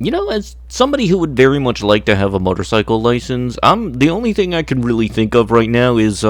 You know, as somebody who would very much like to have a motorcycle license, the only thing I can really think of right now is,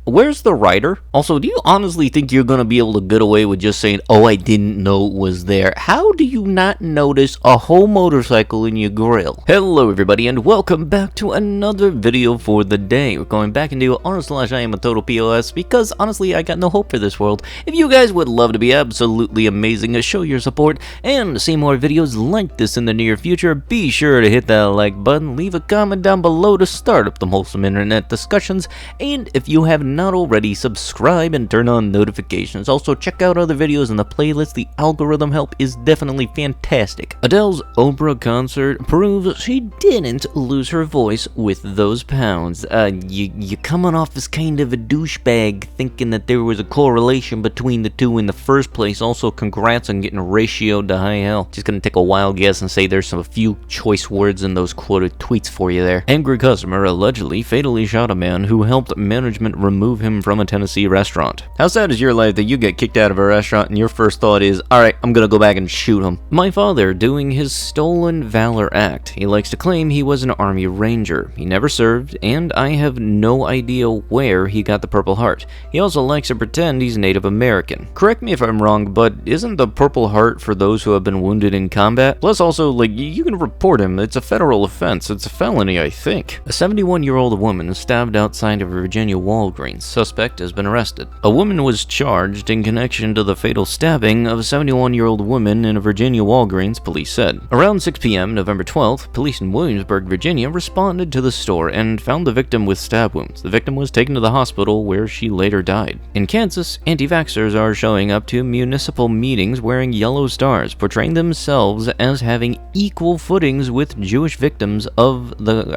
where's the rider? Also, do you honestly think you're gonna be able to get away with just saying, oh, I didn't know it was there? How do you not notice a whole motorcycle in your grill? Hello, everybody, and welcome back to another video for the day. We're going back into r/iamatotalpieceofsh because, honestly, I got no hope for this world. If you guys would love to be absolutely amazing, show your support, and see more videos like this in the near future, be sure to hit that like button, leave a comment down below to start up the wholesome internet discussions, and if you have not already, subscribe and turn on notifications. Also, check out other videos in the playlist. The algorithm help is definitely fantastic. Adele's Oprah concert proves she didn't lose her voice with those pounds. You coming off as kind of a douchebag thinking that there was a correlation between the two in the first place. Also, congrats on getting ratioed to high hell. Just gonna take a wild guess and say there's a few choice words in those quoted tweets for you there. Angry customer allegedly fatally shot a man who helped management remove him from a Tennessee restaurant. How sad is your life that you get kicked out of a restaurant and your first thought is, alright, I'm gonna go back and shoot him? My father doing his stolen valor act. He likes to claim he was an Army Ranger. He never served, and I have no idea where he got the Purple Heart. He also likes to pretend he's Native American. Correct me if I'm wrong, but isn't the Purple Heart for those who have been wounded in combat? Plus also, like, you can report him. It's a federal offense. It's a felony, I think. A 71-year-old woman stabbed outside of a Virginia Walgreens. Suspect has been arrested. A woman was charged in connection to the fatal stabbing of a 71-year-old woman in a Virginia Walgreens, police said. Around 6 p.m. November 12th, police in Williamsburg, Virginia responded to the store and found the victim with stab wounds. The victim was taken to the hospital where she later died. In Kansas, anti-vaxxers are showing up to municipal meetings wearing yellow stars, portraying themselves as having equal footings with Jewish victims of the...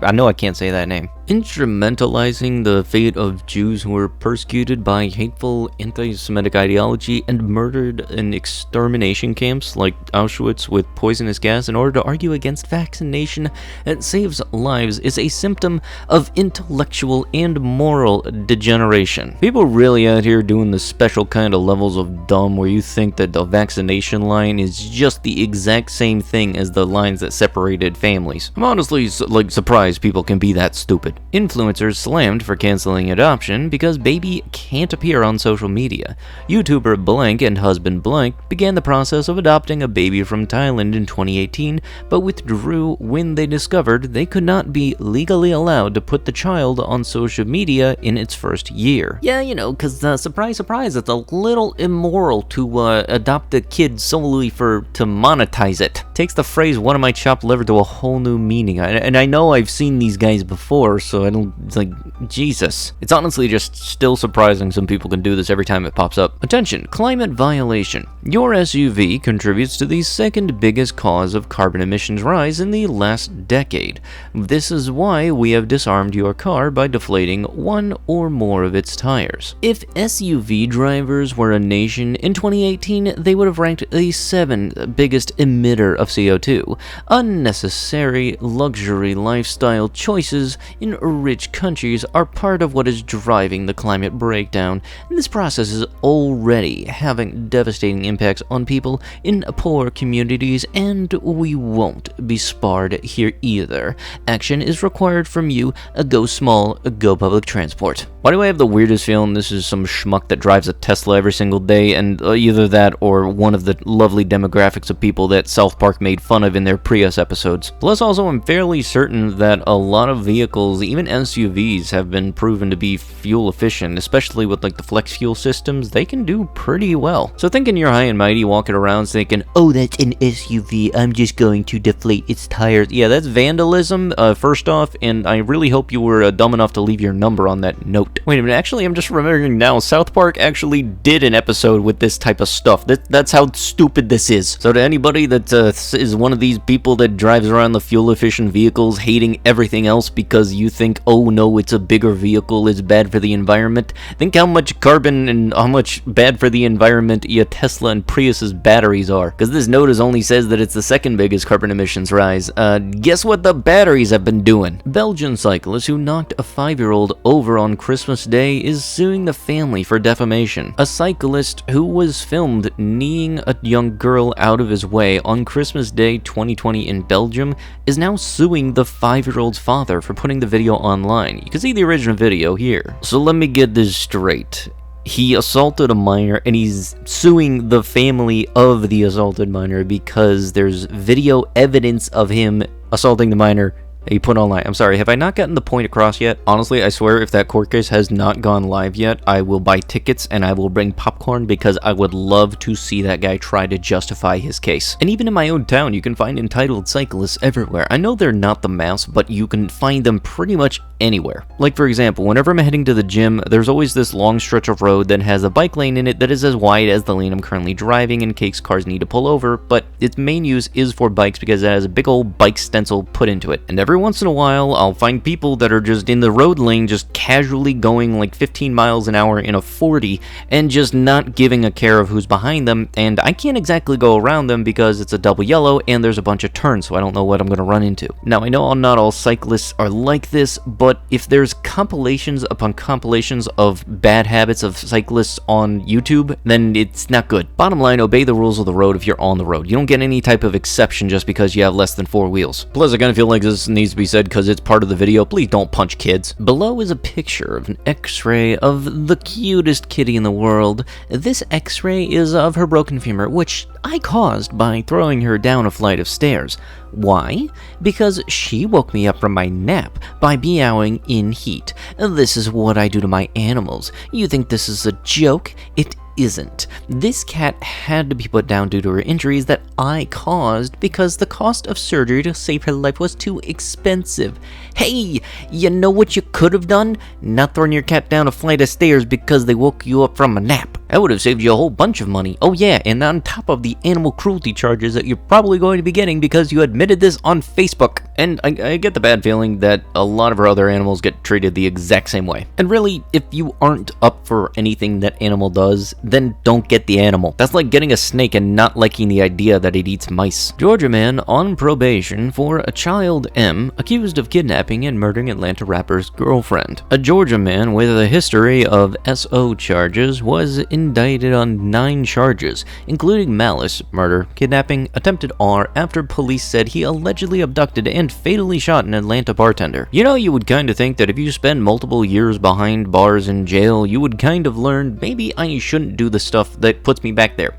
I know I can't say that name. Instrumentalizing the fate of Jews who were persecuted by hateful anti-Semitic ideology and murdered in extermination camps like Auschwitz with poisonous gas in order to argue against vaccination that saves lives is a symptom of intellectual and moral degeneration. People really out here doing the special kind of levels of dumb where you think that the vaccination line is just the exact same thing as the lines that separated families. I'm honestly surprised people can be that stupid. Influencers slammed for canceling adoption because baby can't appear on social media. YouTuber blank and husband blank began the process of adopting a baby from Thailand in 2018, but withdrew when they discovered they could not be legally allowed to put the child on social media in its first year. Yeah, you know, because surprise, surprise, it's a little immoral to adopt a kid solely to monetize it. Takes the phrase "one of my chopped liver" to a whole new meaning. And I know I've seen these guys before, so I don't, it's like, Jesus. It's honestly just still surprising some people can do this every time it pops up. Attention, climate violation. Your SUV contributes to the second biggest cause of carbon emissions rise in the last decade. This is why we have disarmed your car by deflating one or more of its tires. If SUV drivers were a nation, in 2018, they would have ranked the 7th biggest emitter of CO2. Unnecessary luxury lifestyle choices in rich countries are part of what is driving the climate breakdown, and this process is already having devastating impacts on people in poor communities, and we won't be spared here either. Action is required from you. Go small, go public transport. Why do I have the weirdest feeling this is some schmuck that drives a Tesla every single day, and either that or one of the lovely demographics of people that South Park made fun of in their Prius episodes. Plus, also, I'm fairly certain that a lot of vehicles, even SUVs, have been proven to be fuel efficient, especially with like the flex fuel systems. They can do pretty well. So thinking you're high and mighty walking around thinking, oh, that's an SUV, I'm just going to deflate its tires. Yeah, that's vandalism, first off, and I really hope you were dumb enough to leave your number on that note. Wait a minute, actually, I'm just remembering now, South Park actually did an episode with this type of stuff. That's how stupid this is. So to anybody that is one of these people that drives around the fuel-efficient vehicles hating everything else because you think, oh no, it's a bigger vehicle, it's bad for the environment. Think how much carbon and how much bad for the environment your Tesla and Prius's batteries are. Because this notice only says that it's the second biggest carbon emissions rise. Guess what the batteries have been doing? Belgian cyclist who knocked a 5-year-old over on Christmas Day is suing the family for defamation. A cyclist who was filmed kneeing a young girl out of his way on Christmas Day 2020 in Belgium is now suing the 5-year-old's father for putting the video online. You can see the original video here. So let me get this straight. He assaulted a minor and he's suing the family of the assaulted minor because there's video evidence of him assaulting the minor he put online. I'm sorry, have I not gotten the point across yet? Honestly, I swear if that court case has not gone live yet, I will buy tickets and I will bring popcorn because I would love to see that guy try to justify his case. And even in my own town, you can find entitled cyclists everywhere. I know they're not the mass, but you can find them pretty much anywhere. Like for example, whenever I'm heading to the gym, there's always this long stretch of road that has a bike lane in it that is as wide as the lane I'm currently driving in case cars need to pull over, but its main use is for bikes because it has a big old bike stencil put into it. And every once in a while, I'll find people that are just in the road lane just casually going like 15 miles an hour in a 40 and just not giving a care of who's behind them, and I can't exactly go around them because it's a double yellow and there's a bunch of turns, so I don't know what I'm going to run into. Now, I know not all cyclists are like this, but if there's compilations upon compilations of bad habits of cyclists on YouTube, then it's not good. Bottom line, obey the rules of the road if you're on the road. You don't get any type of exception just because you have less than 4 wheels. Plus, I kind of feel like this needs to be said because it's part of the video. Please don't punch kids. Below is a picture of an x-ray of the cutest kitty in the world. This x-ray is of her broken femur, which I caused by throwing her down a flight of stairs. Why? Because she woke me up from my nap by meowing in heat. This is what I do to my animals. You think this is a joke? It isn't. This cat had to be put down due to her injuries that I caused because the cost of surgery to save her life was too expensive. Hey, you know what you could have done? Not throwing your cat down a flight of stairs because they woke you up from a nap. That would have saved you a whole bunch of money. Oh yeah, and on top of the animal cruelty charges that you're probably going to be getting because you admitted this on Facebook. And I get the bad feeling that a lot of our other animals get treated the exact same way. And really, if you aren't up for anything that animal does, then don't get the animal. That's like getting a snake and not liking the idea that it eats mice. Georgia man on probation for a child M accused of kidnapping and murdering Atlanta rapper's girlfriend. A Georgia man with a history of SO charges was indicted on 9 charges, including malice, murder, kidnapping, attempted R, after police said he allegedly abducted and fatally shot an Atlanta bartender. You know, you would kind of think that if you spend multiple years behind bars in jail, you would kind of learn maybe I shouldn't do the stuff that puts me back there.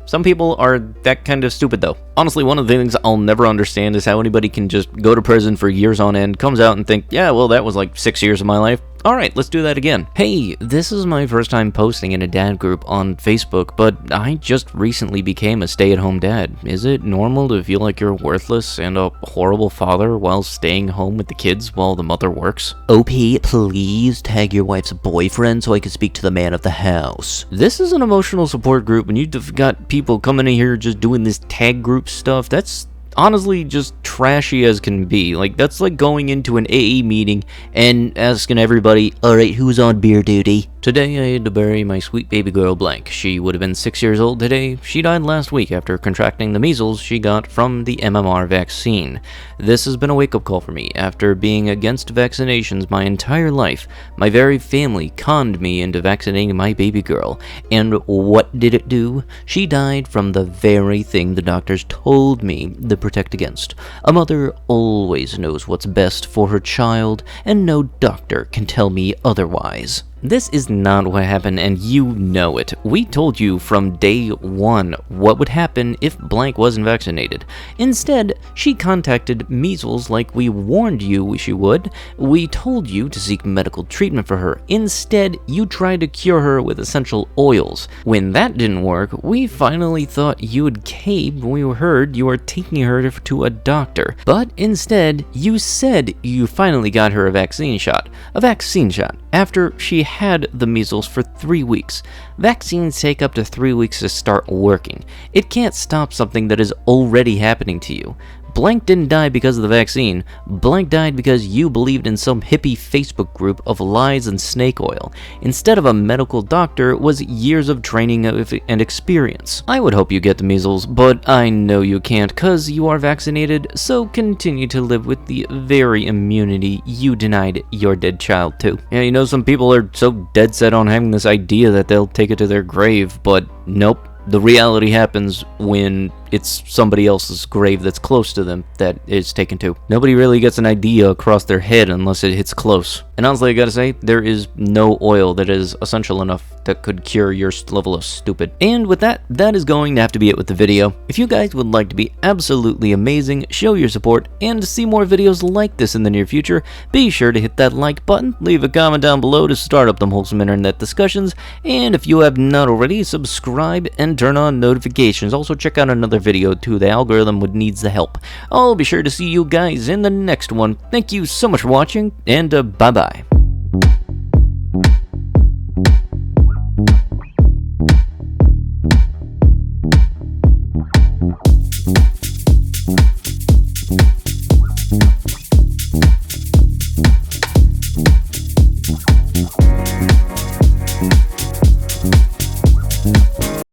Some people are that kind of stupid though. Honestly, one of the things I'll never understand is how anybody can just go to prison for years on end, comes out and think, yeah, well, that was like 6 years of my life. Alright, let's do that again. Hey, this is my first time posting in a dad group on Facebook, but I just recently became a stay-at-home dad. Is it normal to feel like you're worthless and a horrible father while staying home with the kids while the mother works? OP, please tag your wife's boyfriend so I can speak to the man of the house. This is an emotional support group and you've got people coming in here just doing this tag group stuff. That's honestly just trashy as can be. Like, that's like going into an AA meeting and asking everybody, alright, who's on beer duty? Today I had to bury my sweet baby girl blank. She would have been 6 years old today. She died last week after contracting the measles she got from the MMR vaccine. This has been a wake-up call for me. After being against vaccinations my entire life, my very family conned me into vaccinating my baby girl. And what did it do? She died from the very thing the doctors told me to protect against. A mother always knows what's best for her child, and no doctor can tell me otherwise. This is not what happened, and you know it. We told you from day one what would happen if blank wasn't vaccinated. Instead, she contacted measles like we warned you she would. We told you to seek medical treatment for her. Instead, you tried to cure her with essential oils. When that didn't work, we finally thought you would cave when we heard you were taking her to a doctor. But instead, you said you finally got her a vaccine shot. A vaccine shot. After she had the measles for 3 weeks. Vaccines take up to 3 weeks to start working. It can't stop something that is already happening to you. Blank didn't die because of the vaccine. Blank died because you believed in some hippie Facebook group of lies and snake oil, instead of a medical doctor with years of training and experience. I would hope you get the measles, but I know you can't cause you are vaccinated, so continue to live with the very immunity you denied your dead child to. Yeah, you know, some people are so dead set on having this idea that they'll take it to their grave, but nope. The reality happens when it's somebody else's grave that's close to them that it's taken to. Nobody really gets an idea across their head unless it hits close. And honestly, I gotta say, there is no oil that is essential enough that could cure your level of stupid. And with that, that is going to have to be it with the video. If you guys would like to be absolutely amazing, show your support, and see more videos like this in the near future, be sure to hit that like button, leave a comment down below to start up them wholesome internet discussions, and if you have not already, subscribe and turn on notifications. Also check out another video too, the algorithm would needs the help. I'll be sure to see you guys in the next one. Thank you so much for watching, and bye bye.